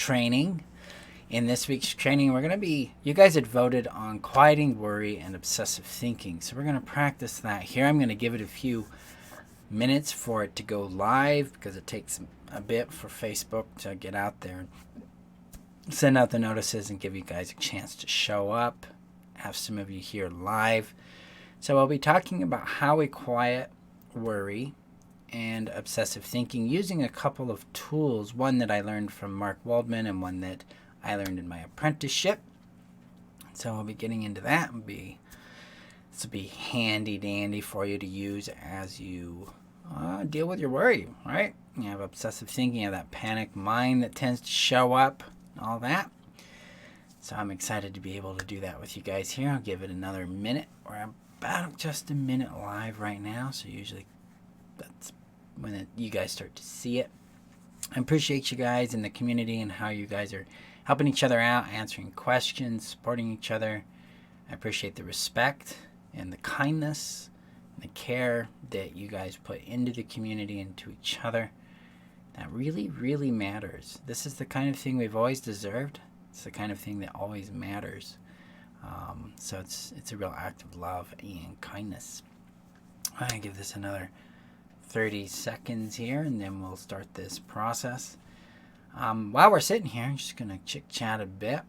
training. In this week's training, you guys had voted on quieting worry and obsessive thinking. So we're going to practice that here. I'm going to give it a few minutes for it to go live because it takes a bit for Facebook to get out there and send out the notices and give you guys a chance to show up, have some of you here live. So I'll be talking about how we quiet worry and obsessive thinking using a couple of tools, one that I learned from Mark Waldman and one that I learned in my apprenticeship. So I'll be getting into that. This will be handy dandy for you to use as you deal with your worry, right? You have obsessive thinking, you have that panic mind that tends to show up, all that. So I'm excited to be able to do that with you guys here. I'll give it another minute. We're about just a minute live right now, so usually that's when you guys start to see it. I appreciate you guys in the community and how you guys are helping each other out, answering questions, supporting each other. I appreciate the respect and the kindness and the care that you guys put into the community and to each other. That really, really matters. This is the kind of thing we've always deserved. It's the kind of thing that always matters. So it's a real act of love and kindness. I'm going to give this another 30 seconds here, and then we'll start this process. While we're sitting here, I'm just going to chit-chat a bit.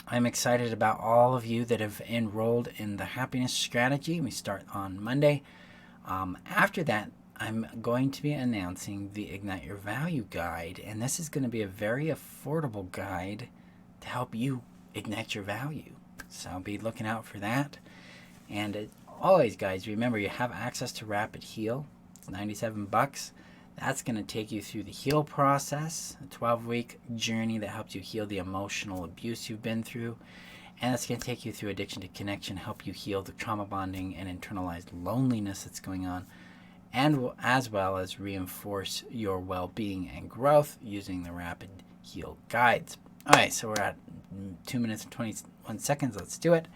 I'm excited about all of you that have enrolled in the happiness strategy. We start on Monday. After that, I'm going to be announcing the Ignite Your Value guide, and this is going to be a very affordable guide to help you ignite your value. So I'll be looking out for that. And always, guys, remember you have access to Rapid Heal. It's $97. That's going to take you through the heal process, a 12-week journey that helps you heal the emotional abuse you've been through. And it's going to take you through addiction to connection, help you heal the trauma bonding and internalized loneliness that's going on, and as well as reinforce your well-being and growth using the Rapid Heal guides. All right, so we're at 2 minutes and 21 seconds. Let's do it.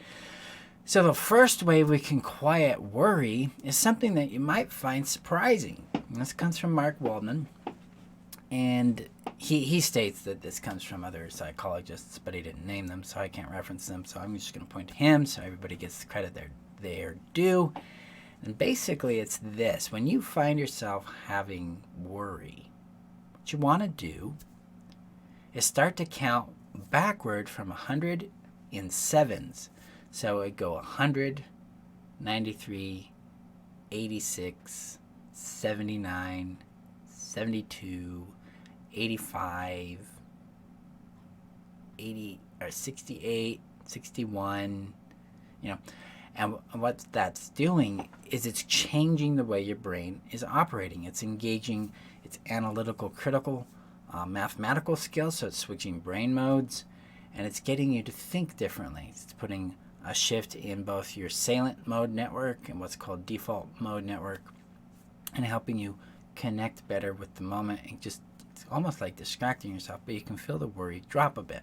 So the first way we can quiet worry is something that you might find surprising. And this comes from Mark Waldman, and he states that this comes from other psychologists, but he didn't name them, so I can't reference them. So I'm just going to point to him so everybody gets the credit they're due. And basically it's this. When you find yourself having worry, what you want to do is start to count backward from 100 in sevens. So it go 100, 93, 86, 79, 72, 85, 80 or 68, 61, And what that's doing is it's changing the way your brain is operating. It's engaging its analytical, critical, mathematical skills, so it's switching brain modes, and it's getting you to think differently. It's putting a shift in both your salient mode network and what's called default mode network, and helping you connect better with the moment. And it's almost like distracting yourself, but you can feel the worry drop a bit.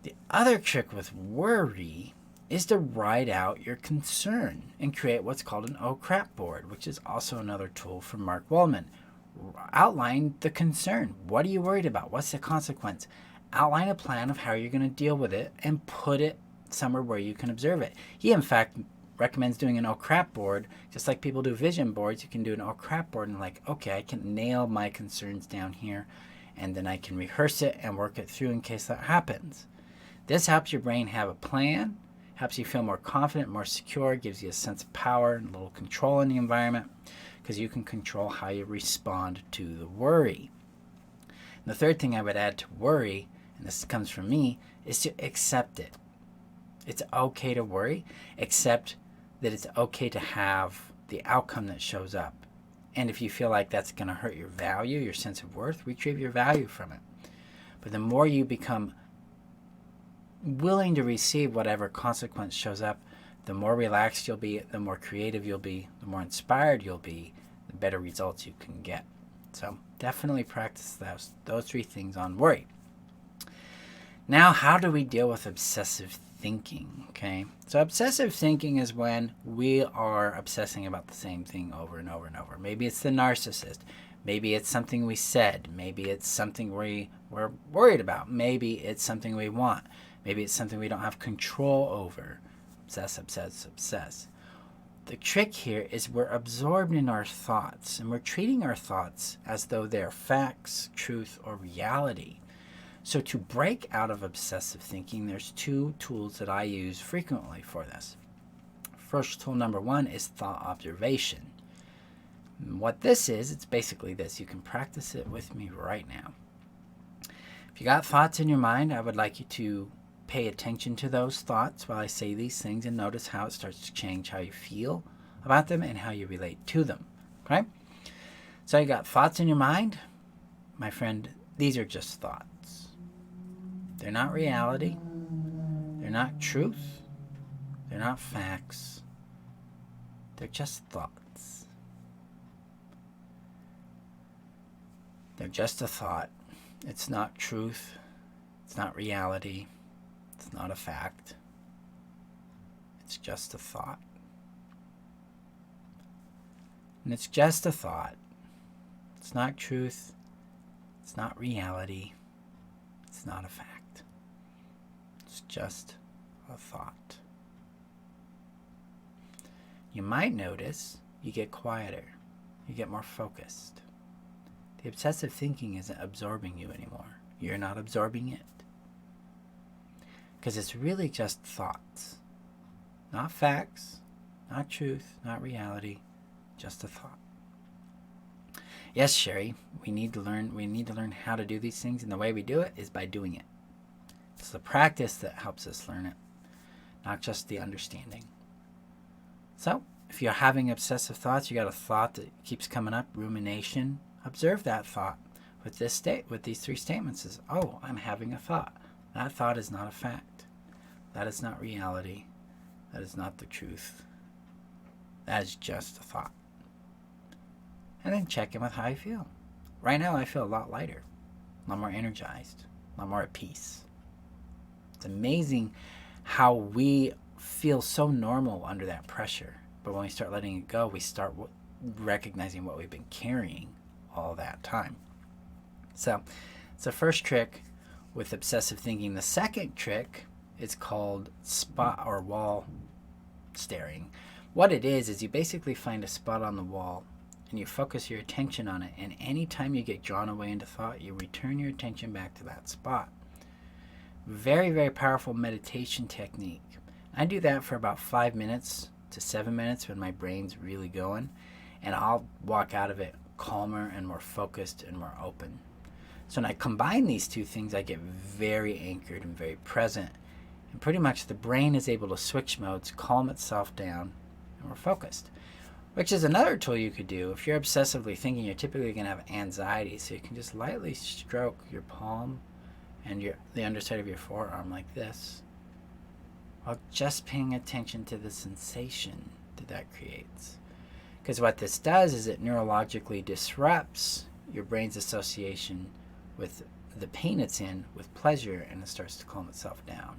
The other trick with worry is to write out your concern and create what's called an oh crap board, which is also another tool from Mark Waldman. Outline the concern. What are you worried about? What's the consequence? Outline a plan of how you're going to deal with it and put it somewhere where you can observe it. He, in fact, recommends doing an oh crap board. Just like people do vision boards, you can do an oh crap board and okay, I can nail my concerns down here, and then I can rehearse it and work it through in case that happens. This helps your brain have a plan, helps you feel more confident, more secure, gives you a sense of power and a little control in the environment, because you can control how you respond to the worry. And the third thing I would add to worry, and this comes from me, is to accept it. It's okay to worry, except that it's okay to have the outcome that shows up. And if you feel like that's going to hurt your value, your sense of worth, retrieve your value from it. But the more you become willing to receive whatever consequence shows up, the more relaxed you'll be, the more creative you'll be, the more inspired you'll be, the better results you can get. So definitely practice those three things on worry. Now, how do we deal with obsessive thinking? Okay, so obsessive thinking is when we are obsessing about the same thing over and over and over. Maybe it's the narcissist. Maybe it's something we said. Maybe it's something we're worried about. Maybe it's something we want. Maybe it's something we don't have control over. Obsess, obsess, obsess. The trick here is we're absorbed in our thoughts, and we're treating our thoughts as though they're facts, truth, or reality. So to break out of obsessive thinking, there's two tools that I use frequently for this. First tool number one is thought observation. What this is, it's basically this. You can practice it with me right now. If you got thoughts in your mind, I would like you to pay attention to those thoughts while I say these things and notice how it starts to change how you feel about them and how you relate to them. Okay? So you got thoughts in your mind. My friend, these are just thoughts. They're not reality. They're not truth. They're not facts. They're just thoughts. They're just a thought. It's not truth. It's not reality. It's not a fact. It's just a thought. And it's just a thought. It's not truth. It's not reality. It's not a fact. It's just a thought. You might notice you get quieter. You get more focused. The obsessive thinking isn't absorbing you anymore. You're not absorbing it. Because it's really just thoughts. Not facts, not truth, not reality, just a thought. Yes, Sherry, we need to learn how to do these things, and the way we do it is by doing it. It's the practice that helps us learn it, not just the understanding. So, if you're having obsessive thoughts, you got a thought that keeps coming up, rumination, observe that thought with these three statements is, oh, I'm having a thought. That thought is not a fact. That is not reality. That is not the truth. That is just a thought. And then check in with how you feel. Right now, I feel a lot lighter, a lot more energized, a lot more at peace. It's amazing how we feel so normal under that pressure. But when we start letting it go, we start recognizing what we've been carrying all that time. So it's the first trick with obsessive thinking. The second trick is called spot or wall staring. What it is you basically find a spot on the wall and you focus your attention on it, and anytime you get drawn away into thought, you return your attention back to that spot. Very, very powerful meditation technique. I do that for about 5 minutes to 7 minutes when my brain's really going, and I'll walk out of it calmer and more focused and more open. So when I combine these two things, I get very anchored and very present, and pretty much the brain is able to switch modes, calm itself down, and we're focused. Which is another tool you could do. If you're obsessively thinking, you're typically going to have anxiety, so you can just lightly stroke your palm and the underside of your forearm like this, while just paying attention to the sensation that creates. Because what this does is it neurologically disrupts your brain's association with the pain it's in with pleasure, and it starts to calm itself down.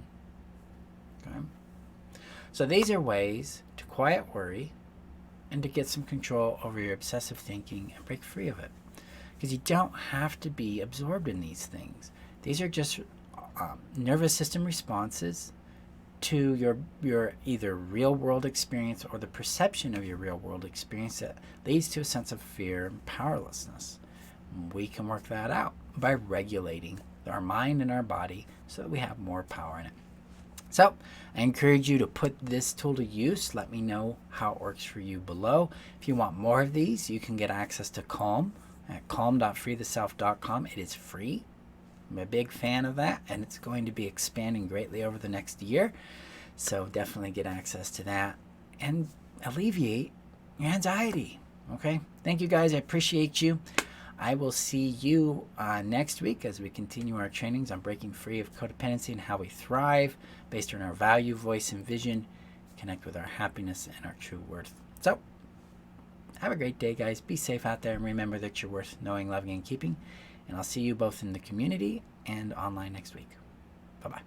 Okay? So these are ways to quiet worry and to get some control over your obsessive thinking and break free of it. Because you don't have to be absorbed in these things. These are just nervous system responses to your either real world experience or the perception of your real world experience that leads to a sense of fear and powerlessness. We can work that out by regulating our mind and our body so that we have more power in it. So I encourage you to put this tool to use. Let me know how it works for you below. If you want more of these, you can get access to Calm at calm.freetheself.com. It is free. I'm a big fan of that, and it's going to be expanding greatly over the next year. So definitely get access to that and alleviate your anxiety. Okay? Thank you, guys. I appreciate you. I will see you next week as we continue our trainings on breaking free of codependency and how we thrive based on our value, voice, and vision, connect with our happiness and our true worth. So, have a great day, guys. Be safe out there, and remember that you're worth knowing, loving, and keeping. And I'll see you both in the community and online next week. Bye-bye.